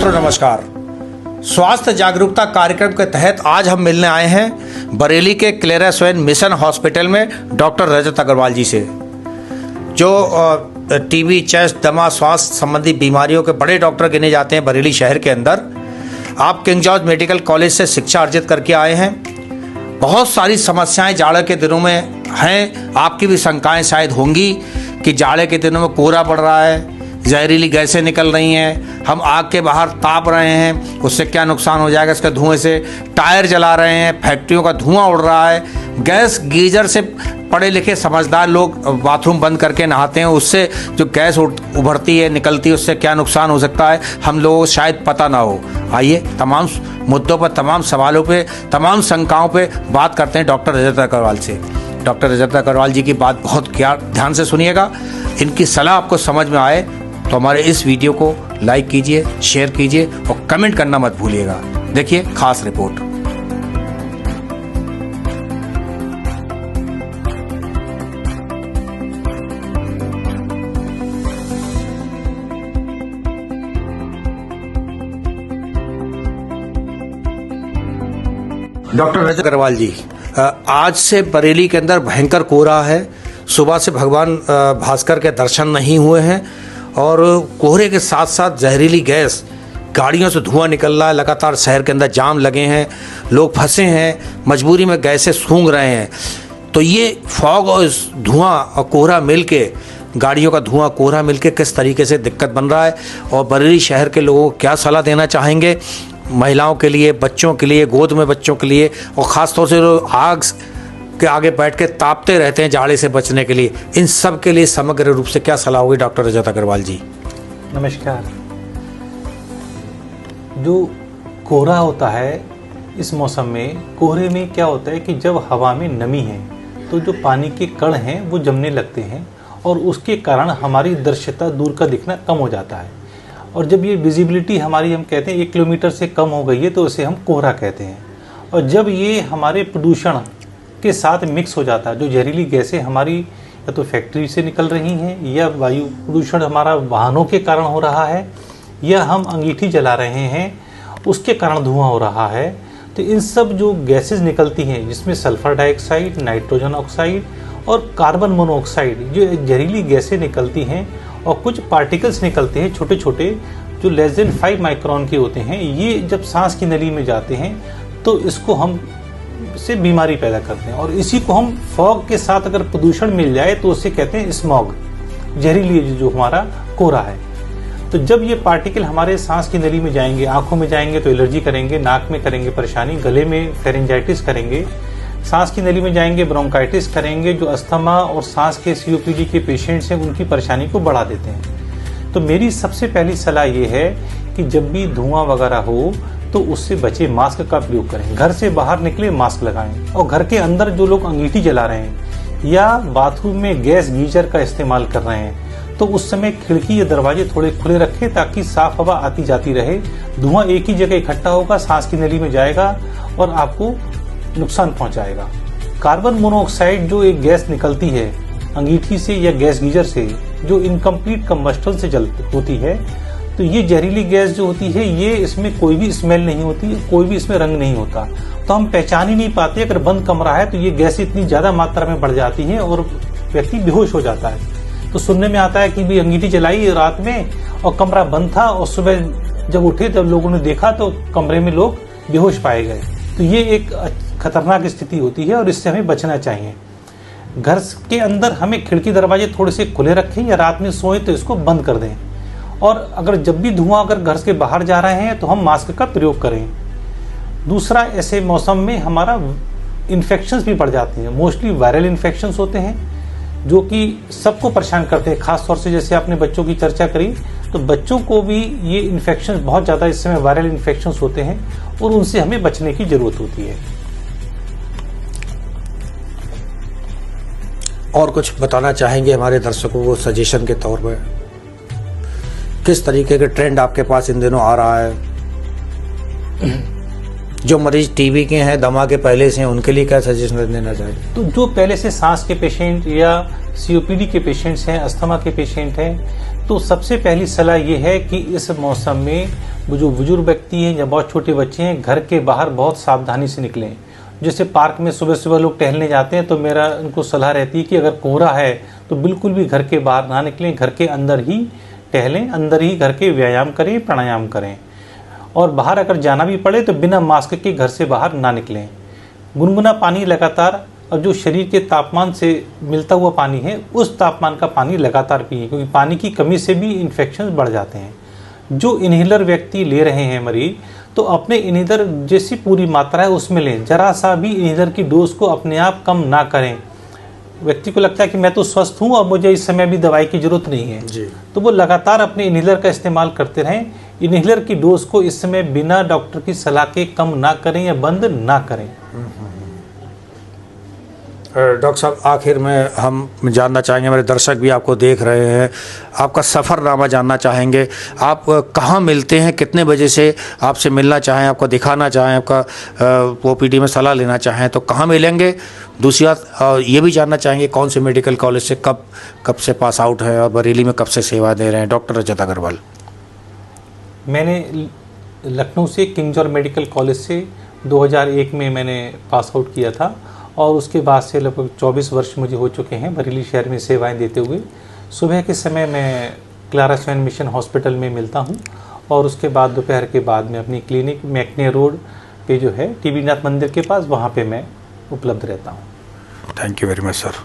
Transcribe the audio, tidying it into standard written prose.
मित्रों नमस्कार। स्वास्थ्य जागरूकता कार्यक्रम के तहत आज हम मिलने आए हैं बरेली के क्लेरासवेन मिशन हॉस्पिटल में डॉक्टर रजत अग्रवाल जी से, जो टीबी, चेस्ट, दमा, स्वास्थ्य संबंधी बीमारियों के बड़े डॉक्टर गिने जाते हैं बरेली शहर के अंदर। आप किंग जॉर्ज मेडिकल कॉलेज से शिक्षा अर्जित करके आए हैं। बहुत सारी समस्याएं जाड़े के दिनों में हैं। आपकी भी शंकाएं शायद होंगी कि जाड़े के दिनों में कोहरा पड़ रहा है, जहरीली गैसें निकल रही हैं, हम आग के बाहर ताप रहे हैं, उससे क्या नुकसान हो जाएगा इसके धुएं से, टायर जला रहे हैं, फैक्ट्रियों का धुआं उड़ रहा है, गैस गीजर से पढ़े लिखे समझदार लोग बाथरूम बंद करके नहाते हैं, उससे जो गैस उभरती है निकलती है उससे क्या नुकसान हो सकता है हम लोगों को शायद पता ना हो। आइए तमाम मुद्दों पर, तमाम सवालों पे, तमाम शंकाओं पे बात करते हैं डॉक्टर रजत अग्रवाल से। डॉक्टर रजत अग्रवाल जी की बात बहुत ध्यान से सुनिएगा। इनकी सलाह आपको समझ में आए तो हमारे इस वीडियो को लाइक कीजिए, शेयर कीजिए और कमेंट करना मत भूलिएगा। देखिए खास रिपोर्ट। डॉक्टर रजत अग्रवाल जी, आज से बरेली के अंदर भयंकर कोहरा है। सुबह से भगवान भास्कर के दर्शन नहीं हुए हैं और कोहरे के साथ साथ जहरीली गैस, गाड़ियों से धुआं निकल रहा है, लगातार शहर के अंदर जाम लगे हैं, लोग फंसे हैं, मजबूरी में गैसें सूंघ रहे हैं। तो ये फॉग और धुआं और कोहरा मिल के, गाड़ियों का धुआं कोहरा मिल के किस तरीके से दिक्कत बन रहा है और बरेली शहर के लोगों को क्या सलाह देना चाहेंगे, महिलाओं के लिए, बच्चों के लिए, गोद में बच्चों के लिए, और ख़ासतौर से जो आग के आगे बैठ के तापते रहते हैं जाड़े से बचने के लिए, इन सब के लिए समग्र रूप से क्या सलाह होगी डॉक्टर रजत अग्रवाल जी? नमस्कार। जो कोहरा होता है इस मौसम में, कोहरे में क्या होता है कि जब हवा में नमी है तो जो पानी के कण हैं वो जमने लगते हैं और उसके कारण हमारी दृश्यता, दूर का दिखना कम हो जाता है। और जब ये विजिबिलिटी हमारी, हम कहते हैं 1 किलोमीटर से कम हो गई है, तो उसे हम कोहरा कहते हैं। और जब ये हमारे प्रदूषण के साथ मिक्स हो जाता है, जो जहरीली गैसें हमारी या तो फैक्ट्री से निकल रही हैं, या वायु प्रदूषण हमारा वाहनों के कारण हो रहा है, या हम अंगीठी जला रहे हैं उसके कारण धुआं हो रहा है, तो इन सब जो गैसेस निकलती हैं जिसमें सल्फर डाइऑक्साइड, नाइट्रोजन ऑक्साइड और कार्बन मोनोऑक्साइड, जो जहरीली गैसें निकलती हैं, और कुछ पार्टिकल्स निकलते हैं छोटे छोटे जो लेस देन 5 माइक्रोन के होते हैं, ये जब सांस की नली में जाते हैं तो इसको हम से बीमारी पैदा करते हैं। और इसी को हम फॉग के साथ अगर प्रदूषण मिल जाए तो उसे कहते हैं स्मॉग, जहरीली जो हमारा कोहरा है। तो जब ये पार्टिकल हमारे सांस की नली में जाएंगे, आंखों में जाएंगे तो एलर्जी करेंगे, नाक में करेंगे परेशानी, गले में फेरेंजाइटिस करेंगे, सांस की नली में जाएंगे ब्रोंकाइटिस करेंगे, जो अस्थमा और सांस के COPD के पेशेंट्स हैं उनकी परेशानी को बढ़ा देते हैं। तो मेरी सबसे पहली सलाह ये है कि जब भी धुआं वगैरह हो तो उससे बचे, मास्क का प्रयोग करें, घर से बाहर निकले मास्क लगाएं, और घर के अंदर जो लोग अंगीठी जला रहे हैं या बाथरूम में गैस गीजर का इस्तेमाल कर रहे हैं तो उस समय खिड़की या दरवाजे थोड़े खुले रखें ताकि साफ हवा आती जाती रहे। धुआं एक ही जगह इकट्ठा होगा, सांस की नली में जाएगा और आपको नुकसान पहुंचाएगा। कार्बन मोनोऑक्साइड जो एक गैस निकलती है अंगीठी से या गैस गीजर से, जो इनकम्प्लीट कंबस्टन से होती है, तो ये जहरीली गैस जो होती है, ये इसमें कोई भी स्मेल नहीं होती, कोई भी इसमें रंग नहीं होता, तो हम पहचान ही नहीं पाते। अगर बंद कमरा है तो ये गैस इतनी ज्यादा मात्रा में बढ़ जाती है और व्यक्ति बेहोश हो जाता है। तो सुनने में आता है कि भी अंगीठी जलाई रात में और कमरा बंद था, और सुबह जब उठे तब लोगों ने देखा तो कमरे में लोग बेहोश पाए गए। तो ये एक खतरनाक स्थिति होती है और इससे हमें बचना चाहिए। घर के अंदर हमें खिड़की दरवाजे थोड़े से खुले रखें, या रात में सोए तो इसको बंद कर दें। और अगर जब भी धुआं अगर घर से बाहर जा रहे हैं तो हम मास्क का प्रयोग करें। दूसरा, ऐसे मौसम में हमारा इन्फेक्शंस भी बढ़ जाते हैं, मोस्टली वायरल इन्फेक्शंस होते हैं जो कि सबको परेशान करते हैं। खास तौर से जैसे आपने बच्चों की चर्चा करी, तो बच्चों को भी ये इन्फेक्शंस बहुत ज़्यादा इस समय वायरल इन्फेक्शंस होते हैं और उनसे हमें बचने की जरूरत होती है। और कुछ बताना चाहेंगे हमारे दर्शकों को सजेशन के तौर पर? किस तरीके के ट्रेंड आपके पास इन दिनों आ रहा है? जो मरीज टीबी के हैं, दमा के पहले से हैं, उनके लिए क्या सजेशन देना चाहिए? तो जो पहले से सांस के पेशेंट या सीओपीडी के पेशेंट्स हैं, अस्थमा के पेशेंट हैं, तो सबसे पहली सलाह ये है कि इस मौसम में वो जो बुजुर्ग व्यक्ति हैं या बहुत छोटे बच्चे हैं, घर के बाहर बहुत सावधानी से निकलें। जैसे पार्क में सुबह सुबह लोग टहलने जाते हैं, तो मेरा उनको सलाह रहती है कि अगर कोहरा है तो बिल्कुल भी घर के बाहर ना निकलें, घर के अंदर ही टहलें, अंदर ही घर के व्यायाम करें, प्राणायाम करें। और बाहर अगर जाना भी पड़े तो बिना मास्क के घर से बाहर ना निकलें। गुनगुना पानी लगातार, और जो शरीर के तापमान से मिलता हुआ पानी है उस तापमान का पानी लगातार पिए, क्योंकि पानी की कमी से भी इन्फेक्शन बढ़ जाते हैं। जो इन्हेलर व्यक्ति ले रहे हैं मरीज, तो अपने इन्हेलर जैसी पूरी मात्रा है उसमें लें, जरा सा भी इन्हेलर की डोज को अपने आप कम ना करें। व्यक्ति को लगता है कि मैं तो स्वस्थ हूँ और मुझे इस समय भी दवाई की जरूरत नहीं है जी। तो वो लगातार अपने इन्हेलर का इस्तेमाल करते रहें। इन्हेलर की डोज को इस समय बिना डॉक्टर की सलाह के कम ना करें या बंद ना करें। डॉक्टर साहब, आखिर में हम जानना चाहेंगे, मेरे दर्शक भी आपको देख रहे हैं, आपका सफ़रनामा जानना चाहेंगे। आप कहाँ मिलते हैं, कितने बजे से आपसे मिलना चाहें, आपको दिखाना चाहें, आपका ओपीडी में सलाह लेना चाहें तो कहाँ मिलेंगे? दूसरी बात ये भी जानना चाहेंगे कौन से मेडिकल कॉलेज से कब से पास आउट है और बरेली में कब से सेवा दे रहे हैं? डॉक्टर रजत अग्रवाल। मैंने लखनऊ से किंग जॉर्ज मेडिकल कॉलेज से 2001 में मैंने पास आउट किया था, और उसके बाद से लगभग 24 वर्ष मुझे हो चुके हैं बरेली शहर में सेवाएं देते हुए। सुबह के समय मैं क्लारा स्वयं मिशन हॉस्पिटल में मिलता हूं, और उसके बाद दोपहर के बाद में अपनी क्लिनिक मैकने रोड पे जो है टीबी नाथ मंदिर के पास, वहां पे मैं उपलब्ध रहता हूं। Thank you very much sir.